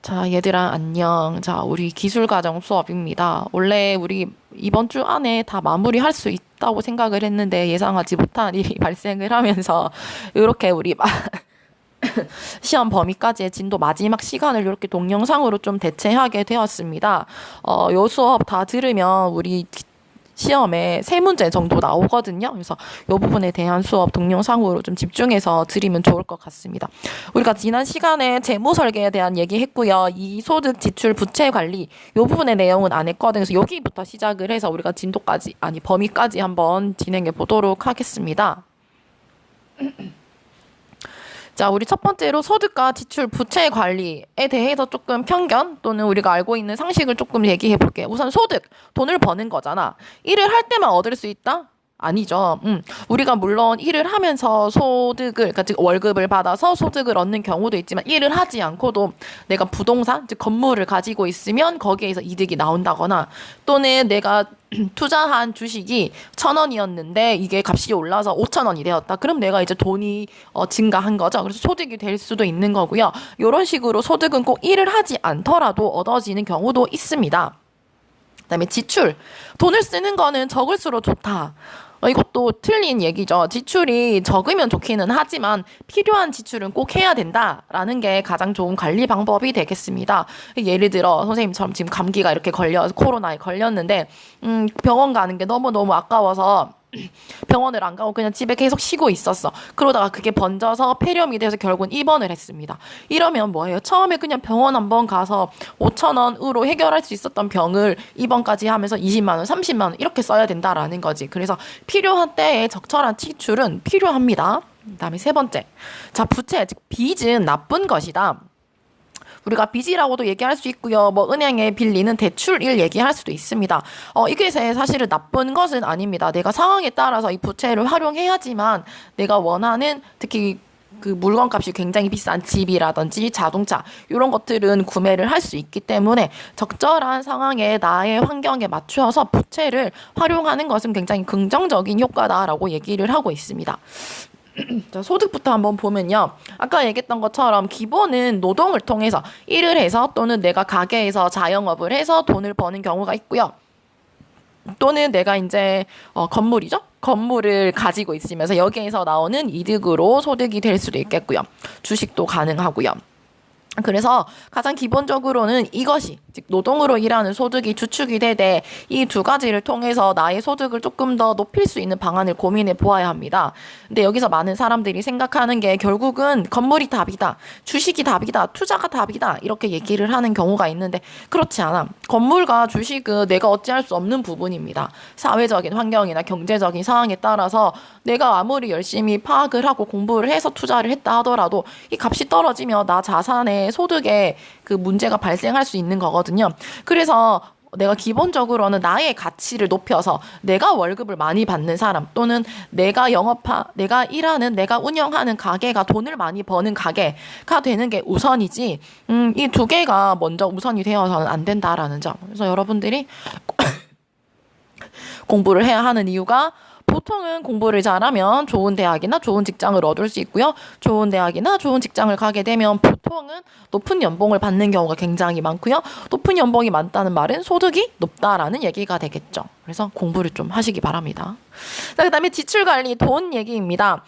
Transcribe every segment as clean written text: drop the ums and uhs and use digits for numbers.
자, 얘들아, 안녕. 자, 우리 기술과정 수업입니다. 원래 우리 이번 주 안에 다 마무리할 수 있다고 생각을 했는데 예상하지 못한 일이 발생을 하면서 이렇게 우리 시험 범위까지의 진도 마지막 시간을 이렇게 동영상으로 좀 대체하게 되었습니다. 요 수업 다 들으면 우리 시험에 세 문제 정도 나오거든요. 그래서 이 부분에 대한 수업 동영상으로 좀 집중해서 드리면 좋을 것 같습니다. 우리가 지난 시간에 재무 설계에 대한 얘기했고요. 이 소득 지출 부채 관리 이 부분의 내용은 안 했거든요. 그래서 여기부터 시작을 해서 우리가 진도까지 아니 범위까지 한번 진행해 보도록 하겠습니다. 자, 우리 첫 번째로 소득과 지출 부채 관리에 대해서 조금 편견 또는 우리가 알고 있는 상식을 조금 얘기해 볼게요. 우선 소득, 돈을 버는 거잖아. 일을 할 때만 얻을 수 있다? 아니죠. 우리가 물론 일을 하면서 소득을, 그러니까 즉 월급을 받아서 소득을 얻는 경우도 있지만 일을 하지 않고도 내가 부동산, 즉 건물을 가지고 있으면 거기에서 이득이 나온다거나 또는 내가 투자한 주식이 1,000원이었는데 이게 값이 올라서 5,000원이 되었다. 그럼 내가 이제 돈이 증가한 거죠. 그래서 소득이 될 수도 있는 거고요. 이런 식으로 소득은 꼭 일을 하지 않더라도 얻어지는 경우도 있습니다. 그다음에 지출. 돈을 쓰는 거는 적을수록 좋다. 이것도 틀린 얘기죠. 지출이 적으면 좋기는 하지만 필요한 지출은 꼭 해야 된다라는 게 가장 좋은 관리 방법이 되겠습니다. 예를 들어 선생님처럼 지금 감기가 이렇게 코로나에 걸렸는데 병원 가는 게 너무너무 아까워서 병원을 안 가고 그냥 집에 계속 쉬고 있었어. 그러다가 그게 번져서 폐렴이 돼서 결국은 입원을 했습니다. 이러면 뭐예요? 처음에 그냥 병원 한번 가서 5,000원으로 해결할 수 있었던 병을 입원까지 하면서 20만 원, 30만 원 이렇게 써야 된다라는 거지. 그래서 필요한 때에 적절한 지출은 필요합니다. 그다음에 세 번째. 자, 부채, 즉 빚은 나쁜 것이다. 우리가 빚이라고도 얘기할 수 있고요. 뭐 은행에 빌리는 대출일 얘기할 수도 있습니다. 이게 사실은 나쁜 것은 아닙니다. 내가 상황에 따라서 이 부채를 활용해야지만 내가 원하는 특히 그 물건값이 굉장히 비싼 집이라든지 자동차 이런 것들은 구매를 할 수 있기 때문에 적절한 상황에 나의 환경에 맞추어서 부채를 활용하는 것은 굉장히 긍정적인 효과다라고 얘기를 하고 있습니다. 자, 소득부터 한번 보면요. 아까 얘기했던 것처럼 기본은 노동을 통해서 일을 해서 또는 내가 가게에서 자영업을 해서 돈을 버는 경우가 있고요. 또는 내가 이제 건물이죠. 건물을 가지고 있으면서 여기에서 나오는 이득으로 소득이 될 수도 있겠고요. 주식도 가능하고요. 그래서 가장 기본적으로는 이것이 즉 노동으로 일하는 소득이 주축이 되되 이 두 가지를 통해서 나의 소득을 조금 더 높일 수 있는 방안을 고민해 보아야 합니다. 근데 여기서 많은 사람들이 생각하는 게 결국은 건물이 답이다, 주식이 답이다, 투자가 답이다 이렇게 얘기를 하는 경우가 있는데 그렇지 않아. 건물과 주식은 내가 어찌할 수 없는 부분입니다. 사회적인 환경이나 경제적인 상황에 따라서 내가 아무리 열심히 파악을 하고 공부를 해서 투자를 했다 하더라도 이 값이 떨어지면 나 자산의 소득에 그 문제가 발생할 수 있는 거거든요. 그래서 내가 기본적으로는 나의 가치를 높여서 내가 월급을 많이 받는 사람 또는 내가 내가 일하는, 내가 운영하는 가게가 돈을 많이 버는 가게가 되는 게 우선이지, 이 두 개가 먼저 우선이 되어서는 안 된다라는 점. 그래서 여러분들이 공부를 해야 하는 이유가 보통은 공부를 잘하면 좋은 대학이나 좋은 직장을 얻을 수 있고요. 좋은 대학이나 좋은 직장을 가게 되면 보통은 높은 연봉을 받는 경우가 굉장히 많고요. 높은 연봉이 많다는 말은 소득이 높다라는 얘기가 되겠죠. 그래서 공부를 좀 하시기 바랍니다. 자, 그다음에 지출 관리, 돈 얘기입니다.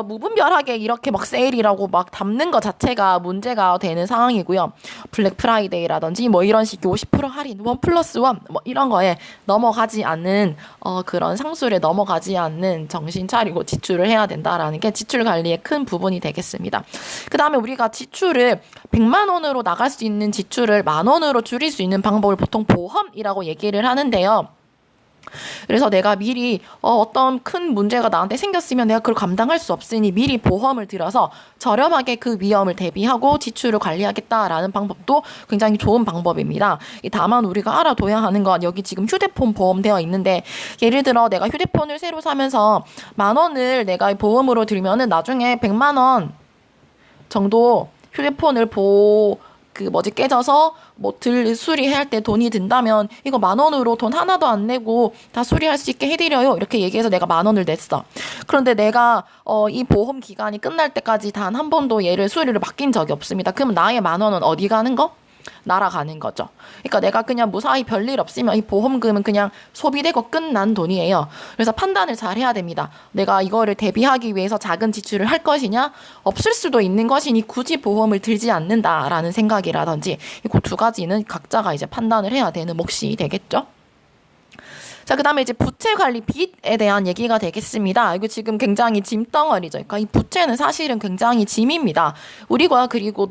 무분별하게 이렇게 막 세일이라고 막 담는 것 자체가 문제가 되는 상황이고요. 블랙 프라이데이라든지 뭐 이런 식 50% 할인, 1+1 뭐 이런 거에 넘어가지 않는 그런 상술에 넘어가지 않는 정신 차리고 지출을 해야 된다라는 게 지출 관리의 큰 부분이 되겠습니다. 그다음에 우리가 지출을 100만 원으로 나갈 수 있는 지출을 10,000원으로 줄일 수 있는 방법을 보통 보험이라고 얘기를 하는데요. 그래서 내가 미리 어떤 큰 문제가 나한테 생겼으면 내가 그걸 감당할 수 없으니 미리 보험을 들어서 저렴하게 그 위험을 대비하고 지출을 관리하겠다라는 방법도 굉장히 좋은 방법입니다. 다만 우리가 알아둬야 하는 건 여기 지금 휴대폰 보험 되어 있는데 예를 들어 내가 휴대폰을 새로 사면서 10,000원을 내가 보험으로 들면은 나중에 100만 원 정도 휴대폰을 깨져서 뭐 수리해야 할 때 돈이 든다면 이거 10,000원으로 돈 하나도 안 내고 다 수리할 수 있게 해드려요. 이렇게 얘기해서 내가 10,000원을 냈어. 그런데 내가 이 보험 기간이 끝날 때까지 단 한 번도 얘를 수리를 맡긴 적이 없습니다. 그럼 나의 10,000원은 어디 가는 거? 날아가는 거죠. 그러니까 내가 그냥 무사히 별일 없으면 이 보험금은 그냥 소비되고 끝난 돈이에요. 그래서 판단을 잘 해야 됩니다. 내가 이거를 대비하기 위해서 작은 지출을 할 것이냐, 없을 수도 있는 것이니 굳이 보험을 들지 않는다라는 생각이라든지 그 두 가지는 각자가 이제 판단을 해야 되는 몫이 되겠죠. 자, 그 다음에 이제 부채 관리 빚에 대한 얘기가 되겠습니다. 이거 지금 굉장히 짐덩어리죠. 그러니까 이 부채는 사실은 굉장히 짐입니다. 우리가 그리고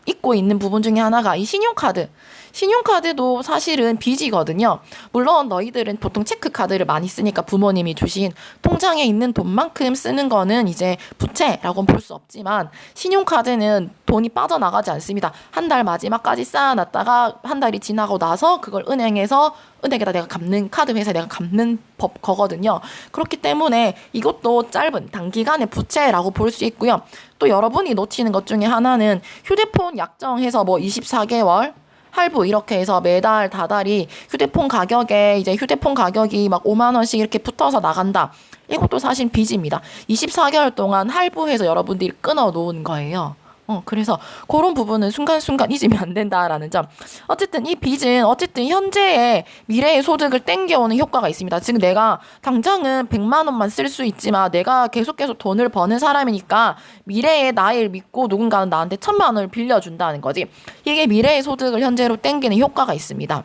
잊고 있는 부분 중에 하나가 이 신용카드. 신용카드도 사실은 빚이거든요. 물론 너희들은 보통 체크카드를 많이 쓰니까 부모님이 주신 통장에 있는 돈만큼 쓰는 거는 이제 부채라고는 볼 수 없지만 신용카드는 돈이 빠져나가지 않습니다. 한 달 마지막까지 쌓아놨다가 한 달이 지나고 나서 그걸 은행에다 내가 갚는, 카드 회사에 내가 갚는 거거든요. 그렇기 때문에 이것도 짧은 단기간의 부채라고 볼 수 있고요. 또 여러분이 놓치는 것 중에 하나는 휴대폰 약정해서 뭐 24개월 할부 이렇게 해서 매달 다달이 휴대폰 가격이 막 50,000원씩 이렇게 붙어서 나간다. 이것도 사실 빚입니다. 24개월 동안 할부해서 여러분들이 끊어 놓은 거예요. 그래서 그런 부분은 순간순간 잊으면 안 된다라는 점. 어쨌든 이 빚은 현재의 미래의 소득을 땡겨오는 효과가 있습니다. 지금 내가 당장은 100만 원만 쓸 수 있지만 내가 계속 돈을 버는 사람이니까 미래의 나를 믿고 누군가는 나한테 1,000만 원을 빌려준다는 거지. 이게 미래의 소득을 현재로 땡기는 효과가 있습니다.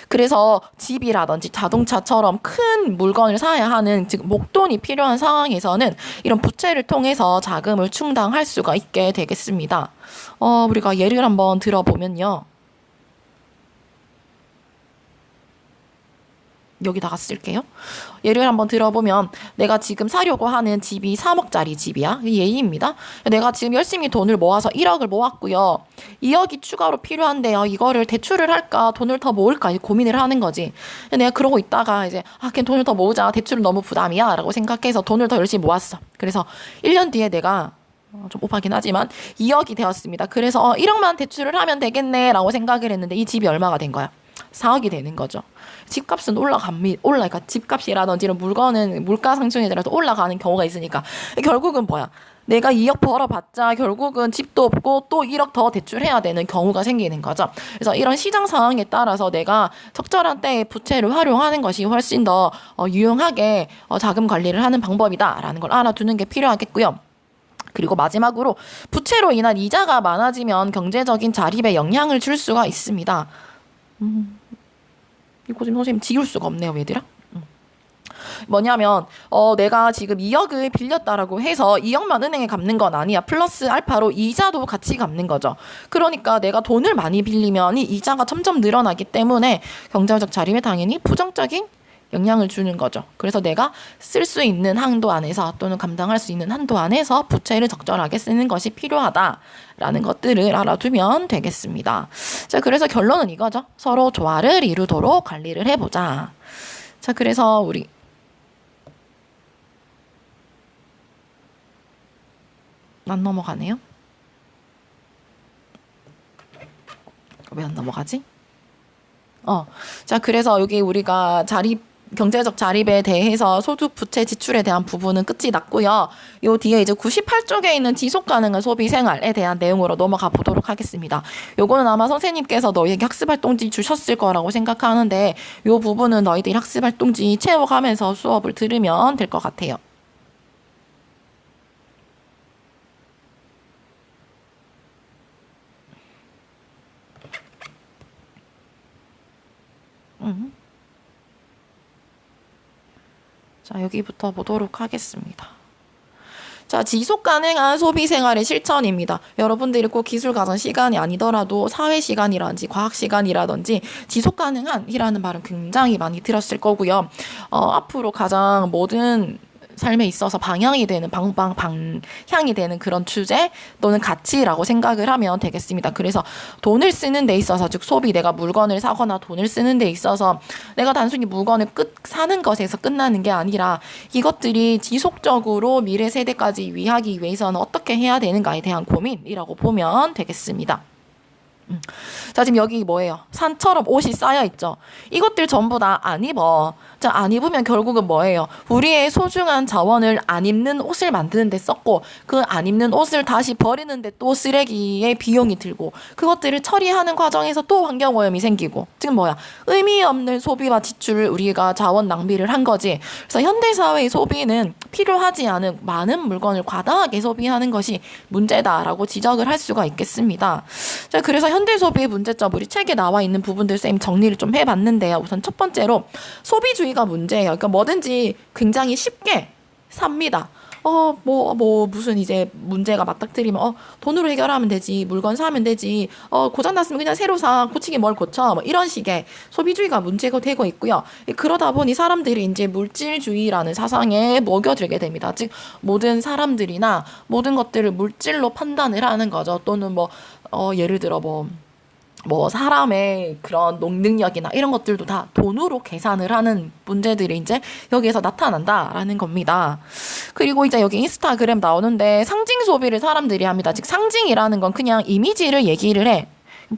그래서 집이라든지 자동차처럼 큰 물건을 사야 하는 즉 목돈이 필요한 상황에서는 이런 부채를 통해서 자금을 충당할 수가 있게 되겠습니다. 우리가 예를 한번 들어보면요. 여기다가 쓸게요. 예를 한번 들어보면 내가 지금 사려고 하는 집이 3억짜리 집이야. 예입니다. 내가 지금 열심히 돈을 모아서 1억을 모았고요. 2억이 추가로 필요한데요. 이거를 대출을 할까 돈을 더 모을까 고민을 하는 거지. 내가 그러고 있다가 이제 그냥 돈을 더 모으자. 대출은 너무 부담이야 라고 생각해서 돈을 더 열심히 모았어. 그래서 1년 뒤에 내가 좀 오바긴 하지만 2억이 되었습니다. 그래서 1억만 대출을 하면 되겠네 라고 생각을 했는데 이 집이 얼마가 된 거야? 4억이 되는 거죠. 집값은 그러니까 집값이라든지 이런 물건은 물가 상승에 따라서 올라가는 경우가 있으니까 결국은 뭐야? 내가 2억 벌어봤자 결국은 집도 없고 또 1억 더 대출해야 되는 경우가 생기는 거죠. 그래서 이런 시장 상황에 따라서 내가 적절한 때에 부채를 활용하는 것이 훨씬 더 유용하게 자금 관리를 하는 방법이다라는 걸 알아두는 게 필요하겠고요. 그리고 마지막으로 부채로 인한 이자가 많아지면 경제적인 자립에 영향을 줄 수가 있습니다. 이거 지금 선생님 지울 수가 없네요, 얘들아. 뭐냐면 내가 지금 2억을 빌렸다라고 해서 2억만 은행에 갚는 건 아니야. 플러스 알파로 이자도 같이 갚는 거죠. 그러니까 내가 돈을 많이 빌리면 이 이자가 점점 늘어나기 때문에 경제적 자립에 당연히 부정적인 영향을 주는 거죠. 그래서 내가 쓸 수 있는 한도 안에서 또는 감당할 수 있는 한도 안에서 부채를 적절하게 쓰는 것이 필요하다라는 것들을 알아두면 되겠습니다. 자, 그래서 결론은 이거죠. 서로 조화를 이루도록 관리를 해보자. 자, 그래서 우리 안 넘어가네요. 왜 안 넘어가지? 자, 그래서 여기 우리가 경제적 자립에 대해서 소득, 부채, 지출에 대한 부분은 끝이 났고요. 요 뒤에 이제 98쪽에 있는 지속 가능한 소비 생활에 대한 내용으로 넘어가 보도록 하겠습니다. 요거는 아마 선생님께서 너희에게 학습활동지 주셨을 거라고 생각하는데 요 부분은 너희들이 학습활동지 채워가면서 수업을 들으면 될 것 같아요. 자, 여기부터 보도록 하겠습니다. 자, 지속 가능한 소비 생활의 실천입니다. 여러분들이 꼭 기술 가정 시간이 아니더라도 사회 시간이라든지 과학 시간이라든지 지속 가능한이라는 말은 굉장히 많이 들었을 거고요. 앞으로 가장 모든 삶에 있어서 방향이 되는 방향이 되는 그런 주제 또는 가치라고 생각을 하면 되겠습니다. 그래서 돈을 쓰는 데 있어서 즉 소비 내가 물건을 사거나 돈을 쓰는 데 있어서 내가 단순히 물건을 사는 것에서 끝나는 게 아니라 이것들이 지속적으로 미래 세대까지 위하기 위해서는 어떻게 해야 되는가에 대한 고민이라고 보면 되겠습니다. 자, 지금 여기 뭐예요? 산처럼 옷이 쌓여 있죠. 이것들 전부 다 안 입어. 자, 안 입으면 결국은 뭐예요? 우리의 소중한 자원을 안 입는 옷을 만드는 데 썼고, 그 안 입는 옷을 다시 버리는데 또 쓰레기에 비용이 들고, 그것들을 처리하는 과정에서 또 환경오염이 생기고, 지금 뭐야? 의미 없는 소비와 지출을 우리가 자원 낭비를 한 거지. 그래서 현대사회의 소비는 필요하지 않은 많은 물건을 과다하게 소비하는 것이 문제다라고 지적을 할 수가 있겠습니다. 자, 그래서 현대 소비의 문제점, 우리 책에 나와 있는 부분들 쌤 정리를 좀 해봤는데요. 우선 첫 번째로 소비주의가 문제예요. 그러니까 뭐든지 굉장히 쉽게 삽니다. 무슨 이제 문제가 맞닥뜨리면, 돈으로 해결하면 되지. 물건 사면 되지. 고장났으면 그냥 새로 사. 고치기 뭘 고쳐. 뭐 이런 식의 소비주의가 문제가 되고 있고요. 그러다 보니 사람들이 이제 물질주의라는 사상에 먹여들게 됩니다. 즉, 모든 사람들이나 모든 것들을 물질로 판단을 하는 거죠. 또는 예를 들어 사람의 그런 능력이나 이런 것들도 다 돈으로 계산을 하는 문제들이 이제 여기에서 나타난다라는 겁니다. 그리고 이제 여기 인스타그램 나오는데 상징 소비를 사람들이 합니다. 즉, 상징이라는 건 그냥 이미지를 얘기를 해.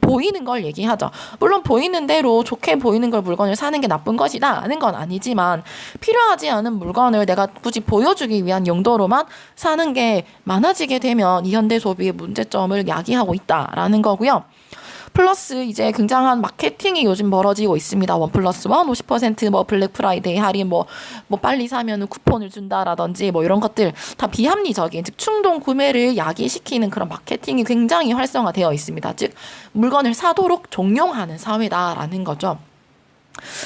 보이는 걸 얘기하죠. 물론 보이는 대로 좋게 보이는 걸 물건을 사는 게 나쁜 것이다 하는 건 아니지만, 필요하지 않은 물건을 내가 굳이 보여주기 위한 용도로만 사는 게 많아지게 되면 이 현대 소비의 문제점을 야기하고 있다라는 거고요. 플러스 이제 굉장한 마케팅이 요즘 벌어지고 있습니다. 1+1 50% 블랙 프라이데이 할인 빨리 사면은 쿠폰을 준다라든지 이런 것들 다 비합리적인, 즉 충동 구매를 야기시키는 그런 마케팅이 굉장히 활성화되어 있습니다. 즉 물건을 사도록 종용하는 사회다라는 거죠.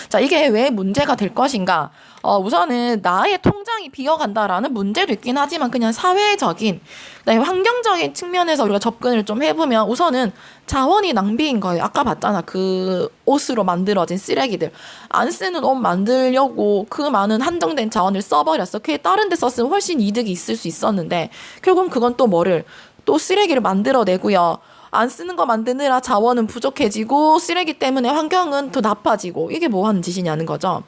자, 이게 왜 문제가 될 것인가? 우선은 나의 통장이 비어간다라는 문제도 있긴 하지만, 그냥 사회적인, 환경적인 측면에서 우리가 접근을 좀 해보면 우선은 자원이 낭비인 거예요. 아까 봤잖아. 그 옷으로 만들어진 쓰레기들. 안 쓰는 옷 만들려고 그 많은 한정된 자원을 써버렸어. 그게 다른 데 썼으면 훨씬 이득이 있을 수 있었는데, 결국은 그건 또 쓰레기를 만들어내고요. 안 쓰는 거 만드느라 자원은 부족해지고 쓰레기 때문에 환경은 더 나빠지고, 이게 뭐 하는 짓이냐는 거죠.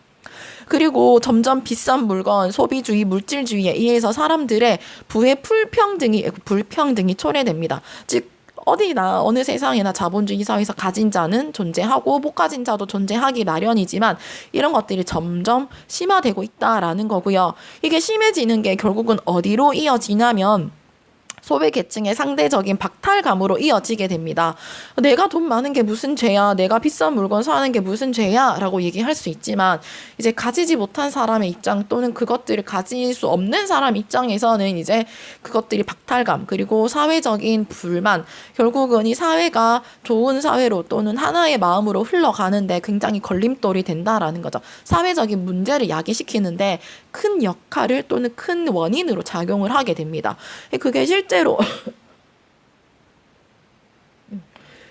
그리고 점점 비싼 물건, 소비주의, 물질주의에 의해서 사람들의 부의 불평등이 초래됩니다. 즉 어느 세상이나 자본주의 사회에서 가진 자는 존재하고 못 가진 자도 존재하기 마련이지만, 이런 것들이 점점 심화되고 있다라는 거고요. 이게 심해지는 게 결국은 어디로 이어지냐면 소외계층의 상대적인 박탈감으로 이어지게 됩니다. 내가 돈 많은 게 무슨 죄야, 내가 비싼 물건 사는 게 무슨 죄야 라고 얘기할 수 있지만, 이제 가지지 못한 사람의 입장 또는 그것들을 가질 수 없는 사람 입장에서는 이제 그것들이 박탈감, 그리고 사회적인 불만, 결국은 이 사회가 좋은 사회로 또는 하나의 마음으로 흘러가는데 굉장히 걸림돌이 된다라는 거죠. 사회적인 문제를 야기시키는데 큰 역할을 또는 큰 원인으로 작용을 하게 됩니다. 그게 실제로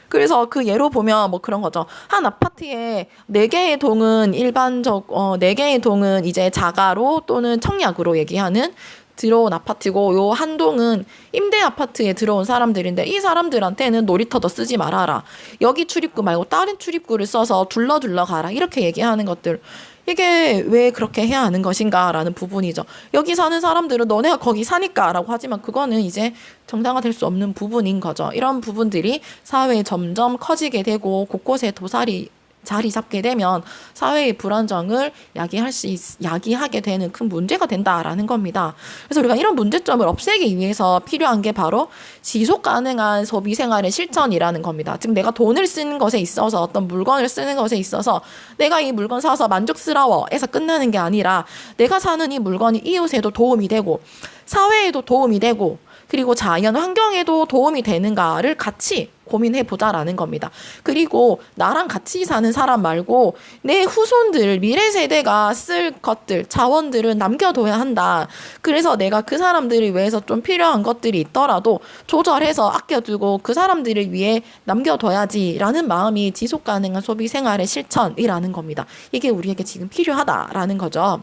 그래서 그 예로 보면 그런 거죠. 한 아파트에 4개의 동은 네 개의 동은 이제 자가로 또는 청약으로 얘기하는 들어온 아파트고, 요 한 동은 임대 아파트에 들어온 사람들인데, 이 사람들한테는 놀이터도 쓰지 말아라. 여기 출입구 말고 다른 출입구를 써서 둘러 가라. 이렇게 얘기하는 것들. 이게 왜 그렇게 해야 하는 것인가라는 부분이죠. 여기 사는 사람들은 너네가 거기 사니까 라고 하지만, 그거는 이제 정당화될 수 없는 부분인 거죠. 이런 부분들이 사회에 점점 커지게 되고 곳곳에 자리 잡게 되면 사회의 불안정을 야기하게 되는 큰 문제가 된다라는 겁니다. 그래서 우리가 이런 문제점을 없애기 위해서 필요한 게 바로 지속 가능한 소비 생활의 실천이라는 겁니다. 즉 내가 돈을 쓰는 것에 있어서, 어떤 물건을 쓰는 것에 있어서 내가 이 물건 사서 만족스러워해서 끝나는 게 아니라, 내가 사는 이 물건이 이웃에도 도움이 되고 사회에도 도움이 되고 그리고 자연 환경에도 도움이 되는가를 같이 고민해 보자라는 겁니다. 그리고 나랑 같이 사는 사람 말고 내 후손들, 미래 세대가 쓸 것들, 자원들을 남겨둬야 한다. 그래서 내가 그 사람들을 위해서 좀 필요한 것들이 있더라도 조절해서 아껴두고 그 사람들을 위해 남겨둬야지라는 마음이 지속 가능한 소비 생활의 실천이라는 겁니다. 이게 우리에게 지금 필요하다라는 거죠.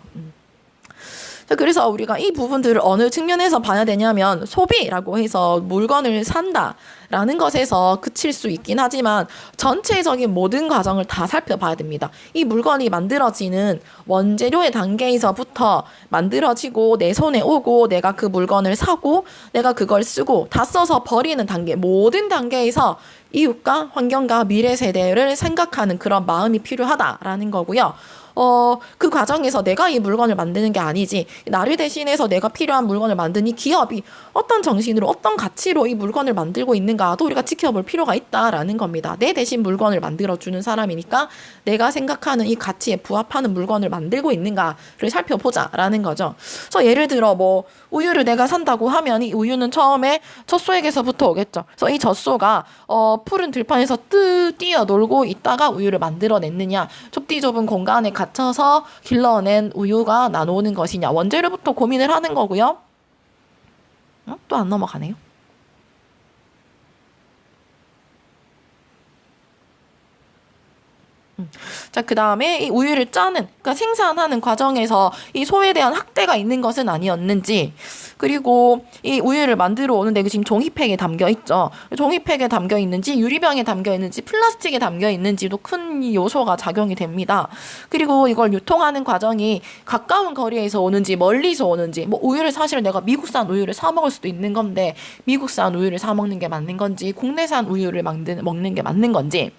그래서 우리가 이 부분들을 어느 측면에서 봐야 되냐면, 소비라고 해서 물건을 산다라는 것에서 그칠 수 있긴 하지만 전체적인 모든 과정을 다 살펴봐야 됩니다. 이 물건이 만들어지는 원재료의 단계에서부터 만들어지고 내 손에 오고 내가 그 물건을 사고 내가 그걸 쓰고 다 써서 버리는 단계, 모든 단계에서 이웃과 환경과 미래 세대를 생각하는 그런 마음이 필요하다라는 거고요. 그 과정에서 내가 이 물건을 만드는 게 아니지, 나를 대신해서 내가 필요한 물건을 만든 이 기업이 어떤 정신으로, 어떤 가치로 이 물건을 만들고 있는가도 우리가 지켜볼 필요가 있다라는 겁니다. 내 대신 물건을 만들어주는 사람이니까 내가 생각하는 이 가치에 부합하는 물건을 만들고 있는가를 살펴보자라는 거죠. 그래서 예를 들어 뭐 우유를 내가 산다고 하면 이 우유는 처음에 젖소에게서부터 오겠죠. 그래서 이 젖소가 푸른 들판에서 뛰어놀고 있다가 우유를 만들어냈느냐, 좁디 좁은 공간에 갇혀서 길러낸 우유가 나오는 것이냐, 원재료부터 고민을 하는 거고요. 또 안 넘어가네요. 자, 그 다음에 이 우유를 짜는, 그러니까 생산하는 과정에서 이 소에 대한 학대가 있는 것은 아니었는지, 그리고 이 우유를 만들어 오는데 그 지금 종이팩에 담겨 있죠. 종이팩에 담겨 있는지, 유리병에 담겨 있는지, 플라스틱에 담겨 있는지도 큰 요소가 작용이 됩니다. 그리고 이걸 유통하는 과정이 가까운 거리에서 오는지, 멀리서 오는지, 뭐 우유를 사실 내가 미국산 우유를 사 먹을 수도 있는 건데, 미국산 우유를 사 먹는 게 맞는 건지, 국내산 우유를 먹는 게 맞는 건지,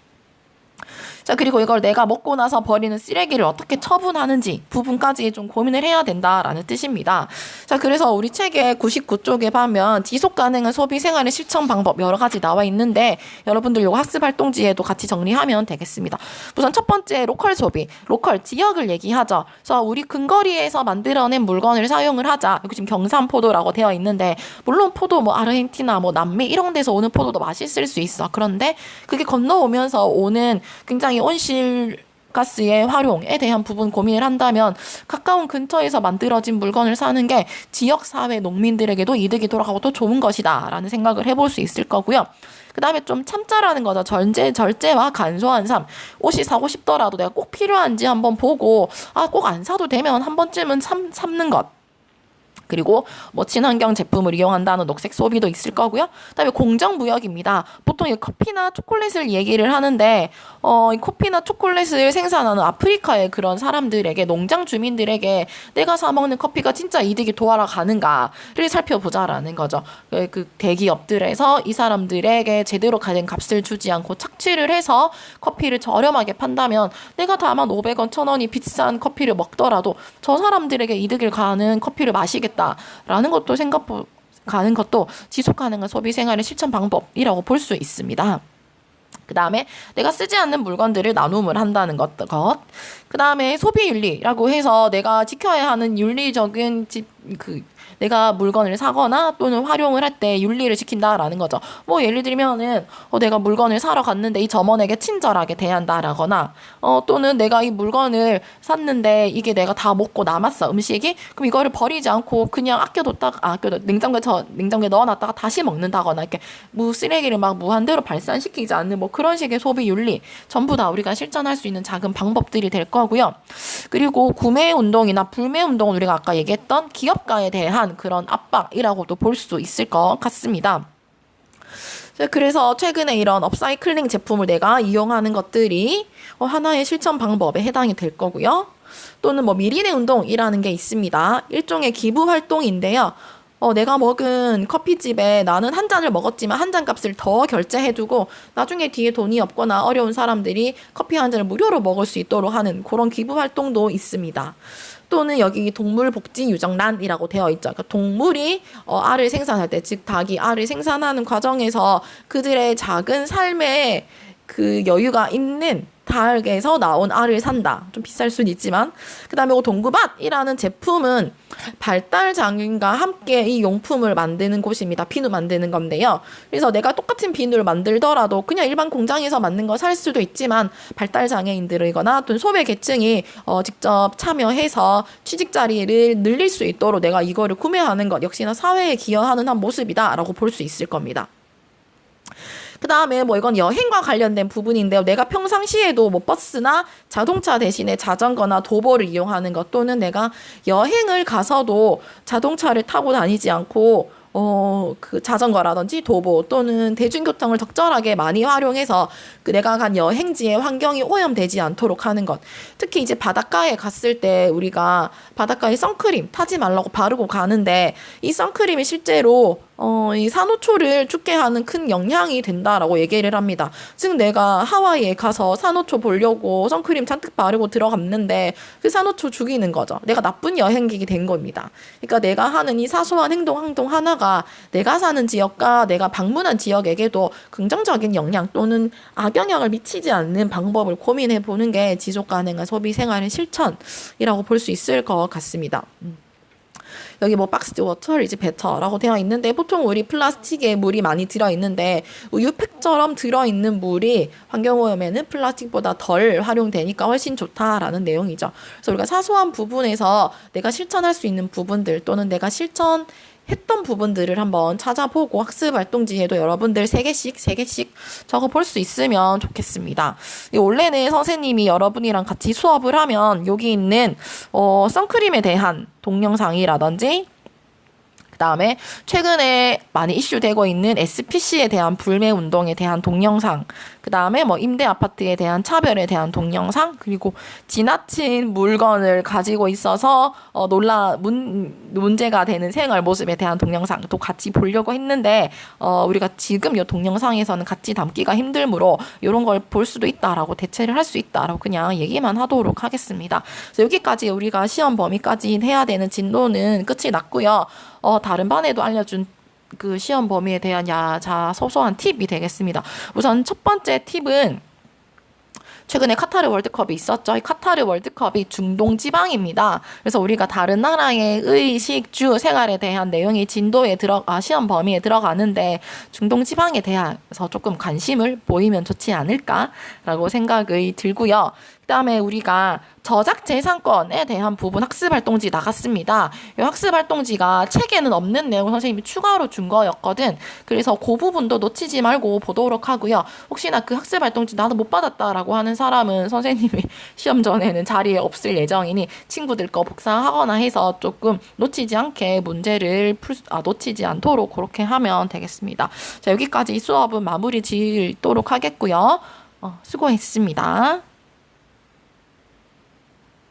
자, 그리고 이걸 내가 먹고 나서 버리는 쓰레기를 어떻게 처분하는지 부분까지 좀 고민을 해야 된다라는 뜻입니다. 자, 그래서 우리 책의 99쪽에 보면 지속 가능한 소비 생활의 실천 방법 여러 가지 나와 있는데, 여러분들 요거 학습 활동지에도 같이 정리하면 되겠습니다. 우선 첫 번째, 로컬 소비, 로컬 지역을 얘기하죠. 그래서 우리 근거리에서 만들어낸 물건을 사용을 하자. 여기 지금 경산포도라고 되어 있는데, 물론 포도 뭐 아르헨티나 뭐 남미 이런 데서 오는 포도도 맛있을 수 있어. 그런데 그게 건너오면서 오는 굉장히 온실가스의 활용에 대한 부분 고민을 한다면, 가까운 근처에서 만들어진 물건을 사는 게 지역사회 농민들에게도 이득이 돌아가고 또 좋은 것이다 라는 생각을 해볼 수 있을 거고요. 그 다음에 좀 참자라는 거죠. 절제와 간소한 삶. 옷이 사고 싶더라도 내가 꼭 필요한지 한번 보고, 꼭 안 사도 되면 한 번쯤은 참는 것. 그리고 뭐 친환경 제품을 이용한다는 녹색 소비도 있을 거고요. 그다음에 공정무역입니다. 보통 이 커피나 초콜릿을 얘기를 하는데, 이 커피나 초콜릿을 생산하는 아프리카의 그런 사람들에게, 농장 주민들에게 내가 사 먹는 커피가 진짜 이득이 돌아가는가를 살펴보자라는 거죠. 그 대기업들에서 이 사람들에게 제대로 된 값을 주지 않고 착취를 해서 커피를 저렴하게 판다면, 내가 다만 500원, 1000원이 비싼 커피를 먹더라도 저 사람들에게 이득을 가는 커피를 마시겠다 라는 것도 가는 것도 지속 가능한 소비 생활의 실천 방법이라고 볼 수 있습니다. 그 다음에 내가 쓰지 않는 물건들을 나눔을 한다는 것. 그 다음에 소비윤리라고 해서 내가 지켜야 하는 윤리적인 내가 물건을 사거나 또는 활용을 할 때 윤리를 지킨다라는 거죠. 뭐 예를 들면은 내가 물건을 사러 갔는데 이 점원에게 친절하게 대한다라거나, 또는 내가 이 물건을 샀는데 이게 내가 다 먹고 남았어, 음식이. 그럼 이거를 버리지 않고 그냥 냉장고에 넣어놨다가 다시 먹는다거나, 이렇게 쓰레기를 막 무한대로 발산시키지 않는 뭐 그런 식의 소비 윤리, 전부 다 우리가 실천할 수 있는 작은 방법들이 될 거고요. 그리고 구매 운동이나 불매 운동은 우리가 아까 얘기했던 기업가에 대한 그런 압박이라고도 볼 수 있을 것 같습니다. 그래서 최근에 이런 업사이클링 제품을 내가 이용하는 것들이 하나의 실천 방법에 해당이 될 거고요. 또는 뭐 미리내 운동이라는 게 있습니다. 일종의 기부 활동인데요. 내가 먹은 커피집에 나는 한 잔을 먹었지만 한 잔 값을 더 결제해두고 나중에 뒤에 돈이 없거나 어려운 사람들이 커피 한 잔을 무료로 먹을 수 있도록 하는 그런 기부 활동도 있습니다. 또는 여기 동물복지유정란이라고 되어 있죠. 그러니까 동물이 알을 생산할 때, 즉 닭이 알을 생산하는 과정에서 그들의 작은 삶에 그 여유가 있는 닭에서 나온 알을 산다. 좀 비쌀 수는 있지만. 그 다음에 동구밭이라는 제품은 발달장애인과 함께 이 용품을 만드는 곳입니다. 비누 만드는 건데요. 그래서 내가 똑같은 비누를 만들더라도 그냥 일반 공장에서 만든 거 살 수도 있지만, 발달장애인들이거나 또는 소외계층이 직접 참여해서 취직 자리를 늘릴 수 있도록 내가 이거를 구매하는 것 역시나 사회에 기여하는 한 모습이다라고 볼 수 있을 겁니다. 그 다음에 뭐 이건 여행과 관련된 부분인데요. 내가 평상시에도 뭐 버스나 자동차 대신에 자전거나 도보를 이용하는 것, 또는 내가 여행을 가서도 자동차를 타고 다니지 않고 그 자전거라든지 도보 또는 대중교통을 적절하게 많이 활용해서 그 내가 간 여행지의 환경이 오염되지 않도록 하는 것. 특히 이제 바닷가에 갔을 때 우리가 바닷가에 선크림 타지 말라고 바르고 가는데, 이 선크림이 실제로 이 산호초를 죽게 하는 큰 영향이 된다라고 얘기를 합니다. 즉 내가 하와이에 가서 산호초 보려고 선크림 잔뜩 바르고 들어갔는데 그 산호초 죽이는 거죠. 내가 나쁜 여행객이 된 겁니다. 그러니까 내가 하는 이 사소한 행동 하나가 내가 사는 지역과 내가 방문한 지역에게도 긍정적인 영향 또는 악영향을 미치지 않는 방법을 고민해 보는 게 지속 가능한 소비 생활의 실천이라고 볼 수 있을 것 같습니다. 여기 뭐 박스드 워터 이즈 베터라고 되어 있는데 보통 우리 플라스틱에 물이 많이 들어있는데 우유팩처럼 들어있는 물이 환경오염에는 플라스틱보다 덜 활용되니까 훨씬 좋다라는 내용이죠. 그래서 우리가 사소한 부분에서 내가 실천할 수 있는 부분들 또는 내가 했던 부분들을 한번 찾아보고 학습 활동지에도 여러분들 3개씩 적어 볼 수 있으면 좋겠습니다. 원래는 선생님이 여러분이랑 같이 수업을 하면 여기 있는 선크림에 대한 동영상이라든지 그 다음에 최근에 많이 이슈되고 있는 SPC에 대한 불매 운동에 대한 동영상, 그 다음에 뭐 임대 아파트에 대한 차별에 대한 동영상, 그리고 지나친 물건을 가지고 있어서 문제가 되는 생활 모습에 대한 동영상도 같이 보려고 했는데 우리가 지금 이 동영상에서는 같이 담기가 힘들므로 이런 걸 볼 수도 있다라고 대체를 할 수 있다라고 그냥 얘기만 하도록 하겠습니다. 그래서 여기까지 우리가 시험 범위까지 해야 되는 진도는 끝이 났고요. 다른 반에도 알려준 그 시험 범위에 대한 소소한 팁이 되겠습니다. 우선 첫 번째 팁은 최근에 카타르 월드컵이 있었죠. 이 카타르 월드컵이 중동 지방입니다. 그래서 우리가 다른 나라의 의식주 생활에 대한 내용이 시험 범위에 들어가는데 중동 지방에 대해서 조금 관심을 보이면 좋지 않을까라고 생각이 들고요. 그다음에 우리가 저작재산권에 대한 부분 학습활동지 나갔습니다. 이 학습활동지가 책에는 없는 내용 선생님이 추가로 준 거였거든. 그래서 그 부분도 놓치지 말고 보도록 하고요. 혹시나 그 학습활동지 나도 못 받았다라고 하는 사람은 선생님이 시험 전에는 자리에 없을 예정이니 친구들 거 복사하거나 해서 조금 놓치지 않게 문제를 놓치지 않도록 그렇게 하면 되겠습니다. 자, 여기까지 수업은 마무리 지도록 하겠고요. 수고했습니다.